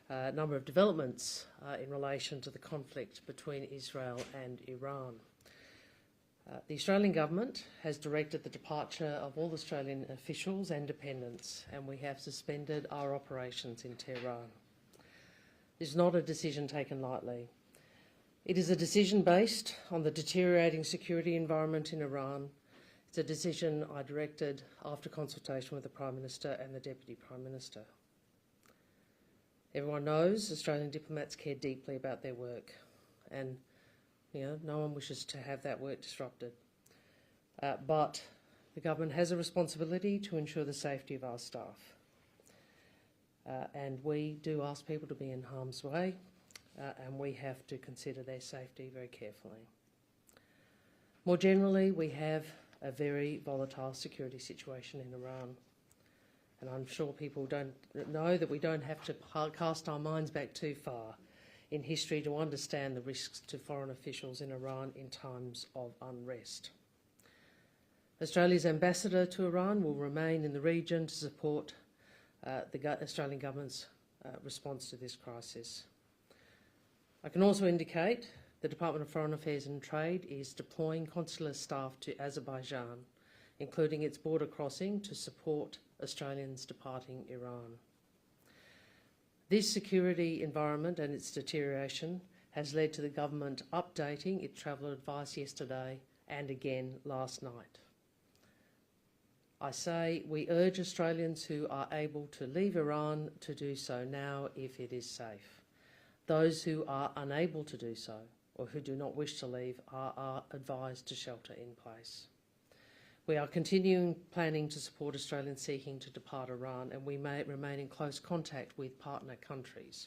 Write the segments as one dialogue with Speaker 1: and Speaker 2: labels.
Speaker 1: a number of developments in relation to the conflict between Israel and Iran. The Australian Government has directed the departure of all Australian officials and dependents, and we have suspended our operations in Tehran. This is not a decision taken lightly. It is a decision based on the deteriorating security environment in Iran. It's a decision I directed after consultation with the Prime Minister and the Deputy Prime Minister. Everyone knows Australian diplomats care deeply about their work, and no one wishes to have that work disrupted. But the government has a responsibility to ensure the safety of our staff. And we do ask people to be in harm's way, and we have to consider their safety very carefully. More generally, we have a very volatile security situation in Iran. And I'm sure people don't know that we don't have to cast our minds back too far in history to understand the risks to foreign officials in Iran in times of unrest. Australia's ambassador to Iran will remain in the region to support the Australian government's response to this crisis. I can also indicate the Department of Foreign Affairs and Trade is deploying consular staff to Azerbaijan, including its border crossing, to support Australians departing Iran. This security environment and its deterioration has led to the government updating its travel advice yesterday and again last night. I say we urge Australians who are able to leave Iran to do so now if it is safe. Those who are unable to do so or who do not wish to leave are advised to shelter in place. We are continuing planning to support Australians seeking to depart Iran, and we may remain in close contact with partner countries.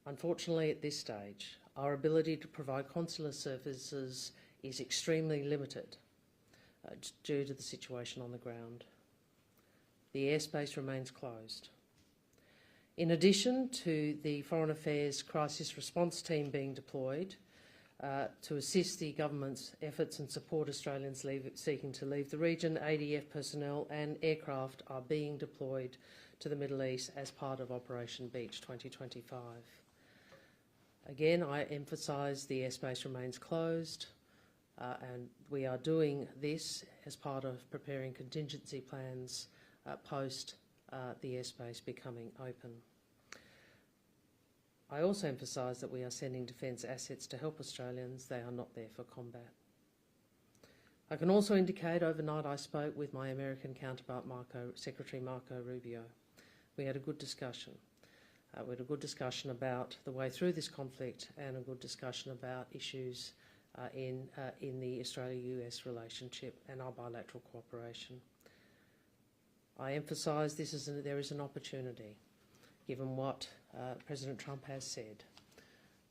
Speaker 1: Unfortunately, at this stage, our ability to provide consular services is extremely limited due to the situation on the ground. The airspace remains closed. In addition to the Foreign Affairs Crisis Response Team being deployed, to assist the government's efforts and support Australians seeking to leave the region, ADF personnel and aircraft are being deployed to the Middle East as part of Operation Beach 2025. Again, I emphasise the airspace remains closed, and we are doing this as part of preparing contingency plans post the airspace becoming open. I also emphasise that we are sending defence assets to help Australians. They are not there for combat. I can also indicate overnight I spoke with my American counterpart, Secretary Marco Rubio. We had a good discussion. We had a good discussion about the way through this conflict and a good discussion about issues in the Australia-US relationship and our bilateral cooperation. I emphasise there is an opportunity, given what President Trump has said.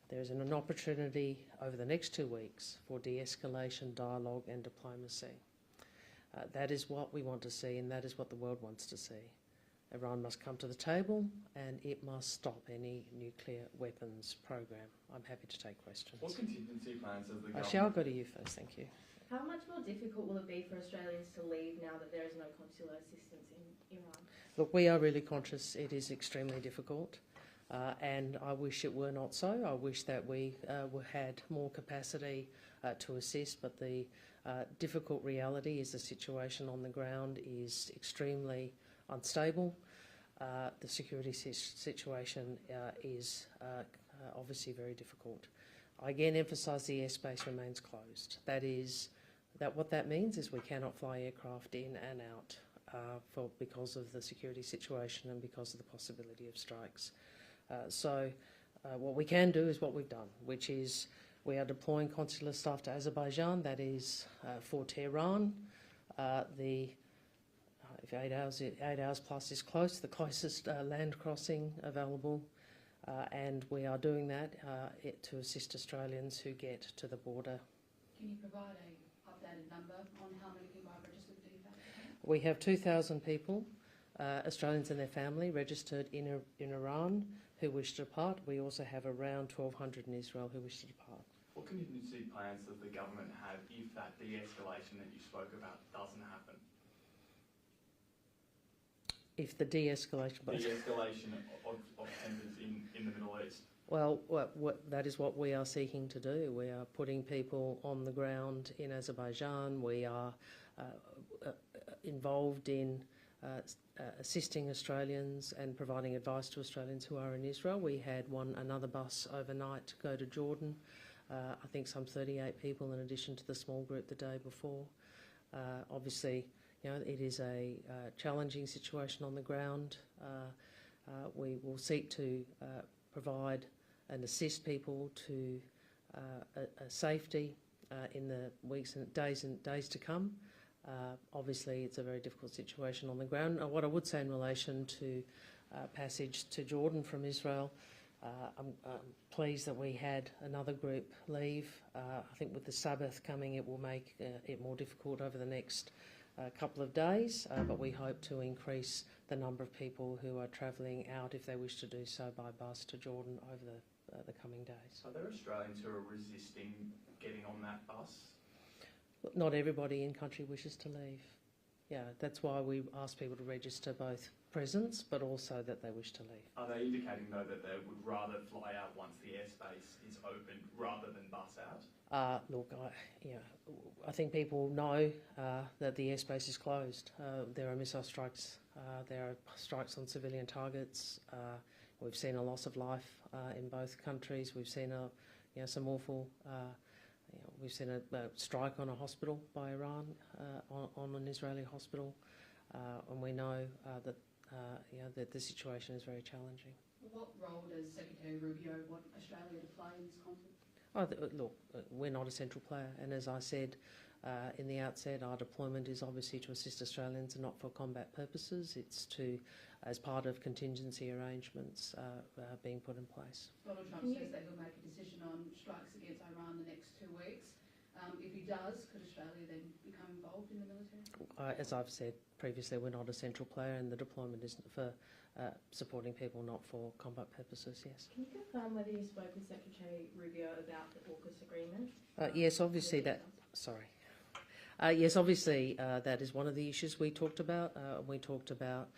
Speaker 1: There is an opportunity over the next 2 weeks for de-escalation, dialogue and diplomacy. That is what we want to see, and that is what the world wants to see. Iran must come to the table and it must stop any nuclear weapons program. I'm happy to take questions.
Speaker 2: What contingency plans has the government...
Speaker 1: Actually, I'll go to you first, thank you.
Speaker 3: How much more difficult will it be for Australians to leave now that there is no consular assistance in Iran?
Speaker 1: Look, we are really conscious it is extremely difficult, and I wish it were not so. I wish that we had more capacity to assist, but the difficult reality is the situation on the ground is extremely unstable. The security situation is obviously very difficult. I again emphasise the airspace remains closed. What that means is we cannot fly aircraft in and out because of the security situation and because of the possibility of strikes. So what we can do is what we've done, which is we are deploying consular staff to Azerbaijan. That is for Tehran. If 8 hours plus is close, the closest land crossing available, and we are doing that to assist Australians who get to the border.
Speaker 4: Can you provide an updated number on how many people have registered to do that?
Speaker 1: We have 2,000 people, Australians and their family, registered in Iran who wish to depart. We also have around 1,200 in Israel who wish to depart.
Speaker 2: What contingency plans does the government have if that de-escalation that you spoke about doesn't happen?
Speaker 1: if the de-escalation...
Speaker 2: De-escalation of tenders in the Middle East?
Speaker 1: Well, that is what we are seeking to do. We are putting people on the ground in Azerbaijan. We are involved in assisting Australians and providing advice to Australians who are in Israel. We had another bus overnight go to Jordan. I think some 38 people in addition to the small group the day before. Obviously, it is a challenging situation on the ground. We will seek to provide and assist people to a safety in the weeks and days to come. Obviously, it's a very difficult situation on the ground. What I would say in relation to passage to Jordan from Israel, I'm pleased that we had another group leave. I think with the Sabbath coming, it will make it more difficult over the next couple of days, but we hope to increase the number of people who are travelling out, if they wish to do so, by bus to Jordan over the coming days.
Speaker 2: Are there Australians who are resisting getting on that bus?
Speaker 1: Not everybody in country wishes to leave. Yeah, that's why we ask people to register both presence but also that they wish to leave.
Speaker 2: Are they indicating though that they would rather fly out once the airspace is open rather than bus out?
Speaker 1: Look, I think people know that the airspace is closed. There are missile strikes. There are strikes on civilian targets. We've seen a loss of life in both countries. We've seen some awful. We've seen a strike on a hospital by Iran, on an Israeli hospital, and we know that the situation is very challenging.
Speaker 4: What role does Secretary Rubio want Australia to play in this conflict?
Speaker 1: Look, we're not a central player, and as I said in the outset, our deployment is obviously to assist Australians and not for combat purposes. It's as part of contingency arrangements being put in place.
Speaker 4: Donald Trump says that he'll make a decision on strikes against Iran the next 2 weeks. If he does, could Australia then become involved in the military?
Speaker 1: As I've said previously, we're not a central player, and the deployment is for supporting people, not for combat purposes, yes.
Speaker 3: Can you confirm whether you spoke with Secretary Rubio about the AUKUS agreement?
Speaker 1: Yes, obviously that... Sorry. Yes, obviously that is one of the issues we talked about. We talked about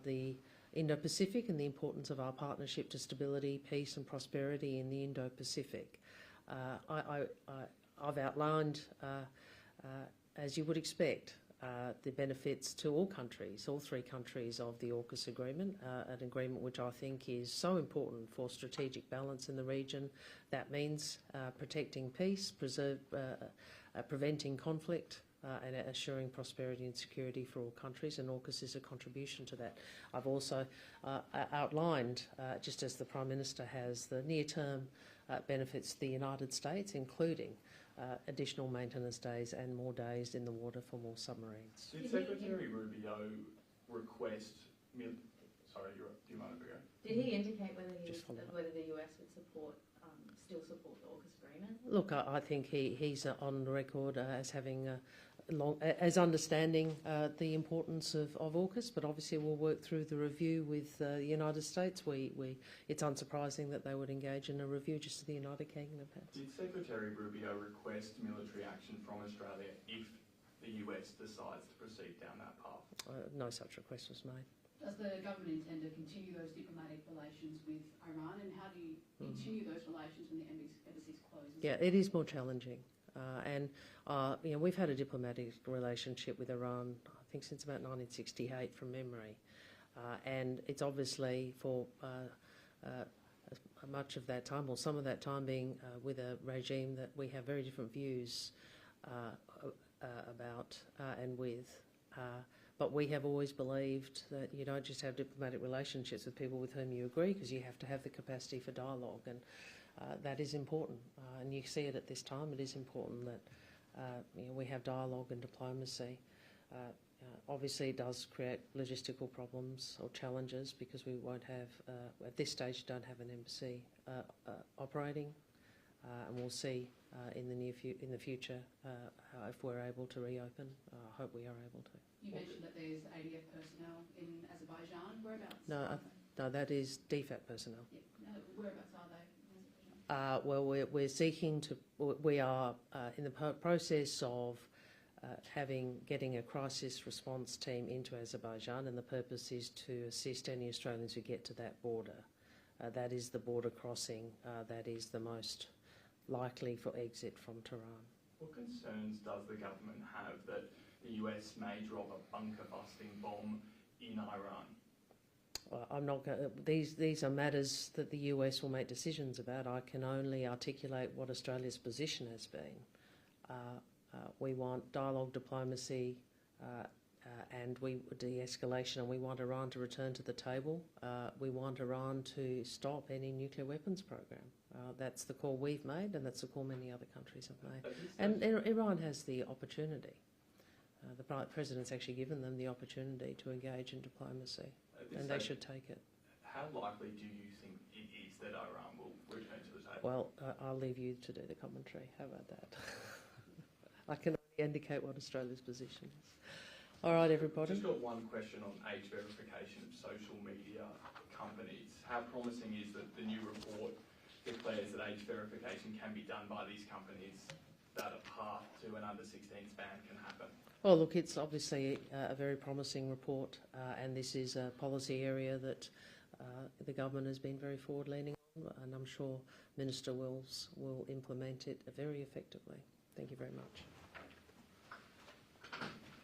Speaker 1: the Indo-Pacific and the importance of our partnership to stability, peace and prosperity in the Indo-Pacific. I've outlined, as you would expect, the benefits to all countries, all 3 countries of the AUKUS agreement, an agreement which I think is so important for strategic balance in the region. That means protecting peace, preventing conflict, and assuring prosperity and security for all countries, and AUKUS is a contribution to that. I've also outlined, just as the Prime Minister has, the near-term benefits to the United States, including additional maintenance days and more days in the water for more submarines.
Speaker 2: Did Secretary Rubio request... Sorry, do you mind if I go?
Speaker 3: Did he indicate whether the US would still support the AUKUS agreement?
Speaker 1: Look, I think he's on record as having as understanding the importance of AUKUS, but obviously we'll work through the review with the United States. It's unsurprising that they would engage in a review just as the United Kingdom has.
Speaker 2: Did Secretary Rubio request military action from Australia if the US decides to proceed down that path?
Speaker 1: No such request was made.
Speaker 4: Does the government intend to continue those diplomatic relations with Iran, and how do you continue those relations when the embassy's closed?
Speaker 1: Yeah, it is more challenging. We've had a diplomatic relationship with Iran, I think, since about 1968 from memory. And it's obviously for much of that time, or some of that time, being with a regime that we have very different views about and with. But we have always believed that you don't just have diplomatic relationships with people with whom you agree, because you have to have the capacity for dialogue, and that is important. And you see it at this time. It is important that we have dialogue and diplomacy. Obviously, it does create logistical problems or challenges, because we won't have, at this stage, don't have an embassy operating, and we'll see in the future if we're able to reopen. I hope we are able to.
Speaker 4: You mentioned that there's ADF personnel in Azerbaijan. Whereabouts?
Speaker 1: No, that is DFAT personnel.
Speaker 4: Yeah. No, whereabouts are they in Azerbaijan?
Speaker 1: Well, we're seeking to. We are in the process of getting a crisis response team into Azerbaijan, and the purpose is to assist any Australians who get to that border. That is the border crossing. That is the most likely for exit from Tehran.
Speaker 2: What concerns does the government have that the US may drop a bunker-busting bomb in Iran?
Speaker 1: I'm not going. These are matters that the US will make decisions about. I can only articulate what Australia's position has been. We want dialogue, diplomacy, and de-escalation, and we want Iran to return to the table. We want Iran to stop any nuclear weapons program. That's the call we've made, and that's the call many other countries have made. And Iran has the opportunity. The President's actually given them the opportunity to engage in diplomacy, and they should take it.
Speaker 2: How likely do you think it is that Iran will return to the table?
Speaker 1: Well, I'll leave you to do the commentary. How about that? I can only indicate what Australia's position is. All right, everybody.
Speaker 2: Just got one question on age verification of social media companies. How promising is that the new report declares that age verification can be done by these companies, that a path to an under-16s ban can happen?
Speaker 1: Well, look, it's obviously a very promising report, and this is a policy area that the government has been very forward-leaning on, and I'm sure Minister Wills will implement it very effectively. Thank you very much.